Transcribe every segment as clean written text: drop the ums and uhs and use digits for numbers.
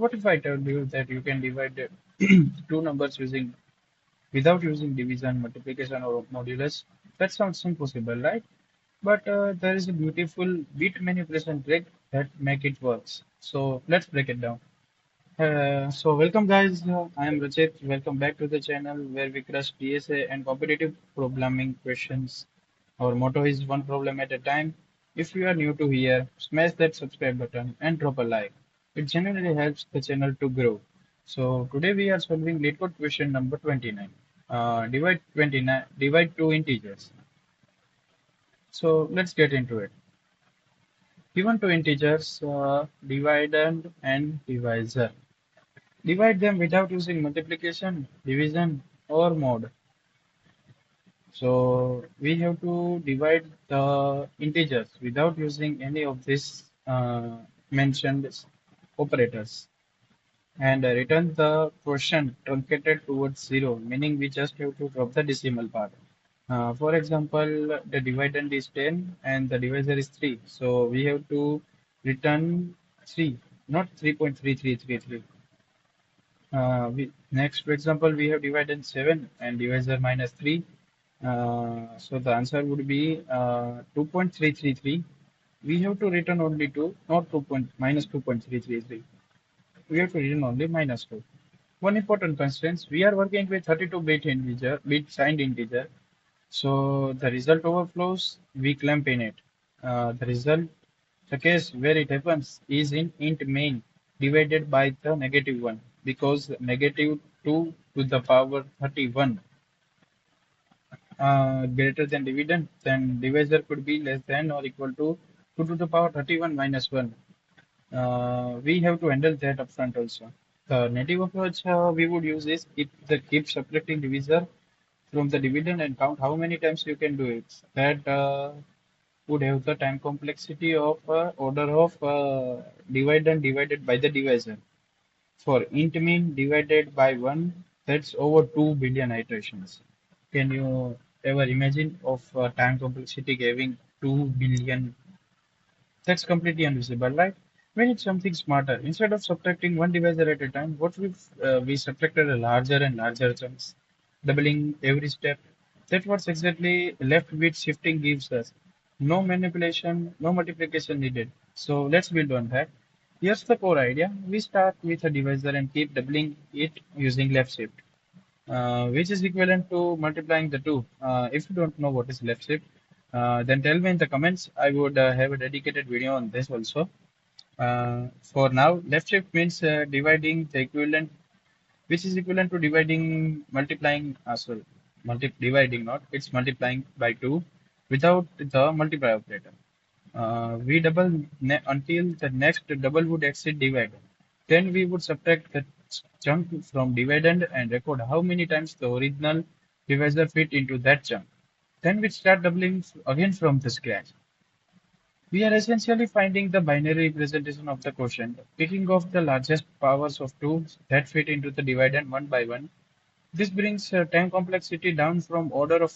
What if I told you that you can divide two numbers without using division, multiplication, or modulus? That sounds impossible, right? But there is a beautiful bit manipulation trick that make it works. So let's break it down. So welcome guys, I am Rachit. Welcome back to the channel where we crush DSA and competitive programming questions. Our motto is one problem at a time. If you are new to here, smash that subscribe button and drop a like. It genuinely helps the channel to grow. So today we are solving LeetCode question number 29. Divide two integers. So let's get into it. Given two integers, dividend and divisor. Divide them without using multiplication, division, or mod. So we have to divide the integers without using any of these mentioned operators and return the quotient truncated towards zero, meaning we just have to drop the decimal part. For example, the dividend is 10 and the divisor is 3. So we have to return 3, not 3.3333. Next, for example, we have dividend 7 and divisor minus 3. So the answer would be 2.333. We have to return only 2, not 2 point, minus 2.333. We have to return only minus 2. One important constraint, we are working with 32-bit integer, bit signed integer. So the result overflows, we clamp in it. The result, the case where it happens is in int main divided by the negative 1 because negative 2 to the power 31 greater than dividend, then divisor could be less than or equal to 2 to the power 31 minus 1. We have to handle that upfront also. The native approach we would use is keep subtracting divisor from the dividend and count how many times you can do it. That would have the time complexity of order of dividend divided by the divisor. For int mean divided by 1, that's over 2 billion iterations. Can you ever imagine of time complexity having 2 billion? That's completely unvisible, right? We need something smarter. Instead of subtracting one divisor at a time, what if we subtracted a larger and larger chunks, doubling every step? That's what exactly left bit shifting gives us. No manipulation, no multiplication needed. So let's build on that. Here's the core idea. We start with a divisor and keep doubling it using left shift, which is equivalent to multiplying the two. If you don't know what is left shift, then tell me in the comments. I would have a dedicated video on this also. For now, left shift means dividing the equivalent, which is equivalent to dividing, multiplying, sorry, dividing not, it's multiplying by 2 without the multiply operator. We double until the next double would exceed divide. Then we would subtract the chunk from dividend and record how many times the original divisor fit into that chunk. Then we start doubling again from the scratch. We are essentially finding the binary representation of the quotient, picking off the largest powers of 2 that fit into the dividend one by one. This brings time complexity down from order of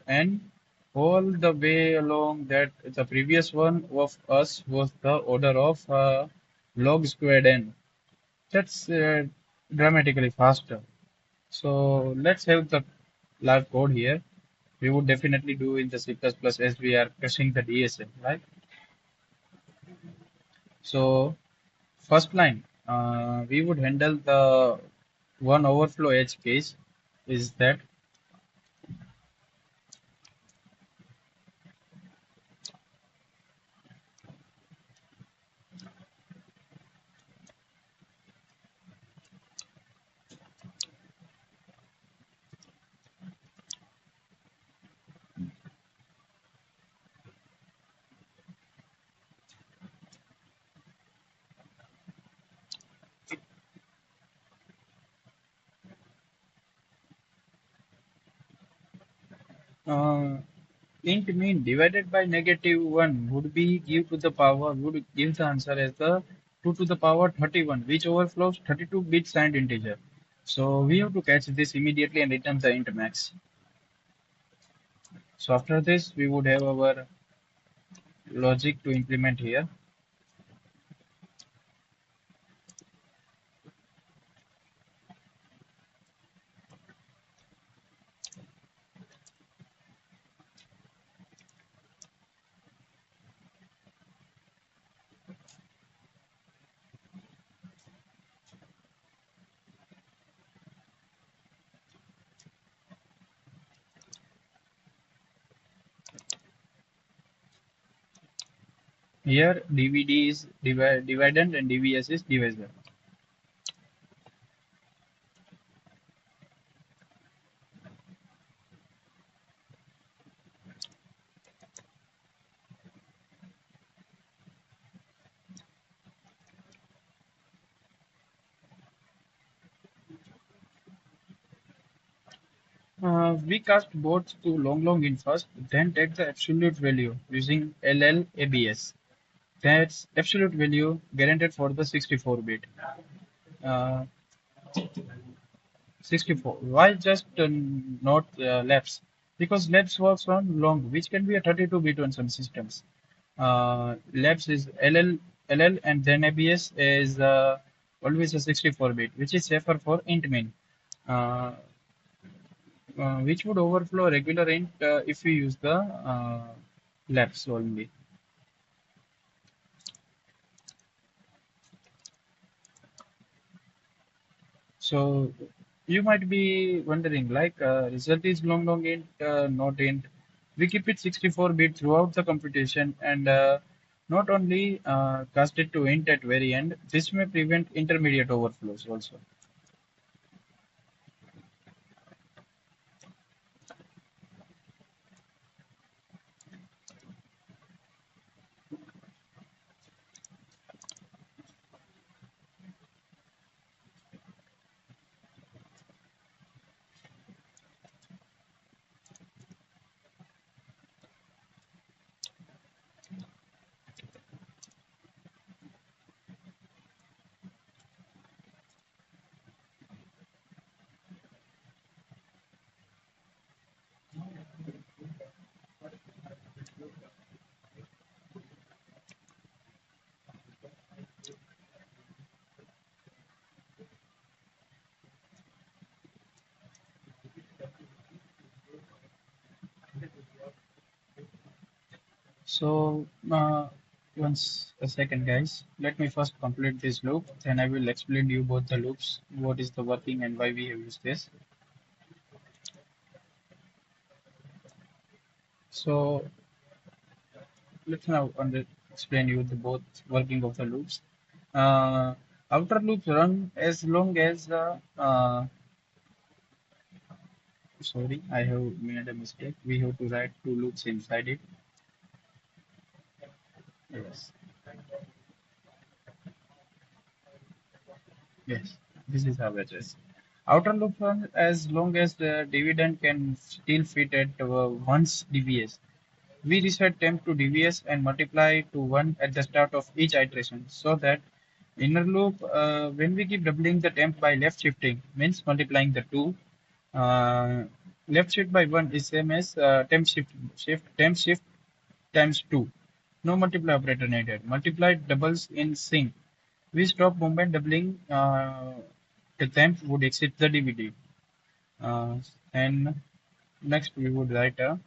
n all the way along that the previous one of us was the order of log squared n. That's dramatically faster. So let's have the live code here. We would definitely do in the C++ as we are crushing the DSA, right? So first line, we would handle the one overflow edge case is that uh, int mean divided by negative 1 would be give to the power, would give the answer as the 2 to the power 31, which overflows 32 bit signed integer. So we have to catch this immediately and return the int max. So after this, we would have our logic to implement here. Here DVD is dividend and DVS is divisor. We cast both to long in first, then take the absolute value using LLABS. That's absolute value guaranteed for the 64 bit. Uh, 64. Why just not labs? Because labs works on long, which can be a 32 bit on some systems. Labs is LL, and then ABS is always a 64 bit, which is safer for int main. Uh, which would overflow regular int if we use the labs only. So you might be wondering, like, result is long int, not int. We keep it 64 bit throughout the computation and not only cast it to int at very end. This may prevent intermediate overflows also. So, once a second, guys. Let me first complete this loop, then I will explain you both the loops, what is the working and why we have used this. So, let's now explain you the both working of the loops. Uh, Outer loops run as long as sorry, I have made a mistake. We have to write two loops inside it. Yes, yes, this is how it is. Outer loop run as long as the dividend can still fit at once DVS. We reset temp to DVS and multiply to 1 at the start of each iteration so that inner loop, when we keep doubling the temp by left shifting, means multiplying the 2. Uh, Left shift by 1 is same as temp shift times 2. No multiply operator needed. Multiply doubles in sync. We stop movement doubling. The temp would exit the DVD. And next we would write a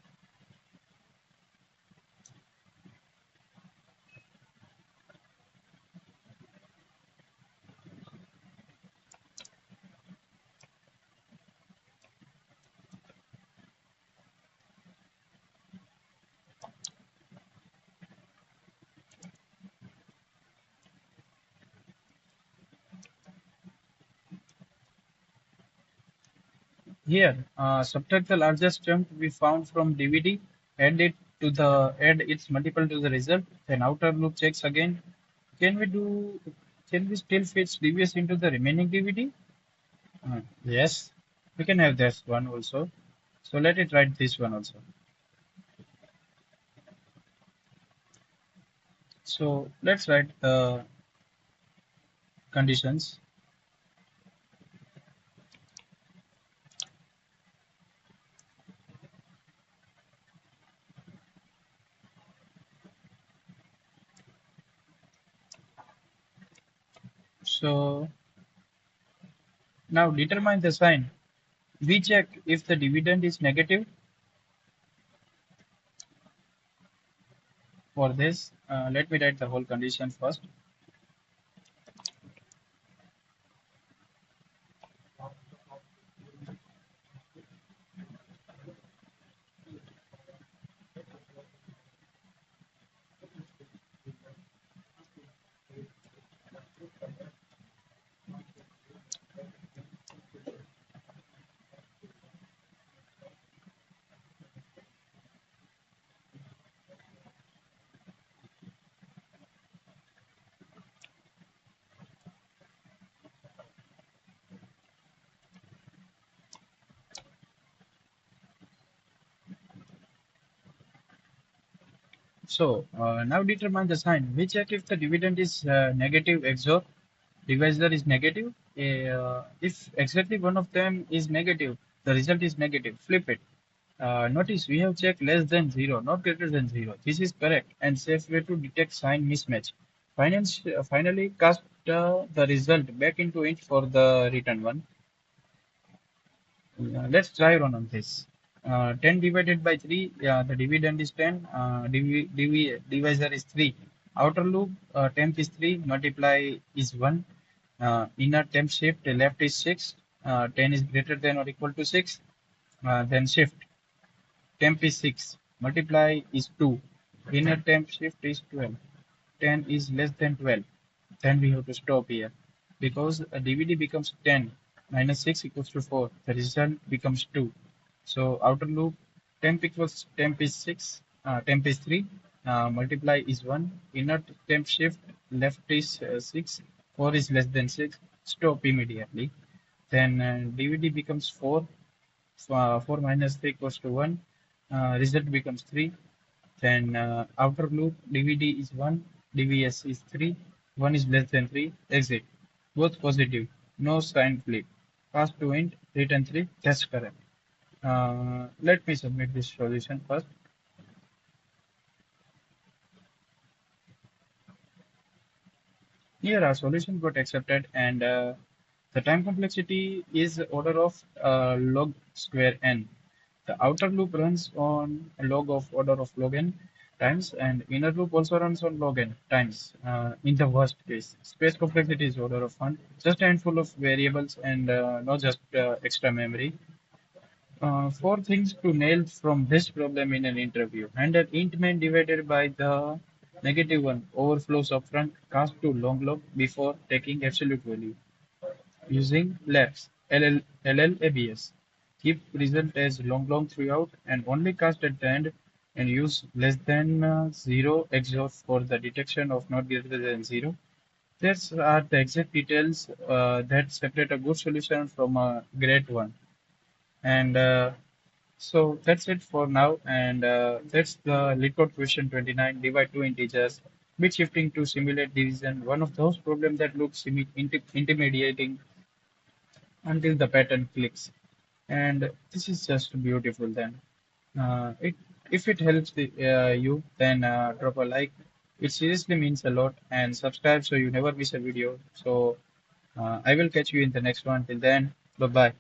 here. Subtract the largest chunk we found from DVD. Add its multiple to the result. Then outer loop checks again. Can we do? Can we still fit previous into the remaining DVD? Yes, we can have this one also. So let it write this one also. So let's write the conditions. So now determine the sign. We check if the dividend is negative for this. Let me write the whole condition first. Now determine the sign. We check if the dividend is negative XOR divisor is negative. If exactly one of them is negative, the result is negative. Flip it. Notice we have checked less than 0, not greater than 0. This is correct and safe way to detect sign mismatch. Finally, cast the result back into int for the return one. Let's try run on this. 10 divided by 3, the dividend is 10, divisor is 3. Outer loop, temp is 3, multiply is 1. Inner temp shift, left is 6, 10 is greater than or equal to 6, then shift. Temp is 6, multiply is 2, inner temp shift is 12, 10 is less than 12, then we have to stop here because a DVD becomes 10 minus 6 equals to 4, the result becomes 2. So outer loop temp is 6, temp is 3, multiply is 1, inner temp shift left is 6, 4 is less than 6, stop immediately. Then DVD becomes 4, 4 minus 3 equals to 1. Result becomes 3. Then outer loop DVD is 1, DVS is 3, 1 is less than 3, exit. Both positive, no sign flip. Pass to int, return 3, that's correct. Let me submit this solution first. Here our solution got accepted and the time complexity is order of log square n. The outer loop runs on a log of order of log n times and inner loop also runs on log n times in the worst case. Space complexity is order of 1, just a handful of variables and not just extra memory. Four things to nail from this problem in an interview. Handle int main divided by the negative one overflows upfront, cast to long log before taking absolute value. Using labs, LLABS. Keep result as long throughout and only cast at the end and use less than 0 XOR for the detection of not greater than 0. These are the exact details that separate a good solution from a great one. And so that's it for now. And that's the LeetCode question 29, divide two integers, bit shifting to simulate division, one of those problems that looks intimidating until the pattern clicks. And this is just beautiful then. It If it helps you, then drop a like. It seriously means a lot and subscribe so you never miss a video. So I will catch you in the next one. Till then, bye bye.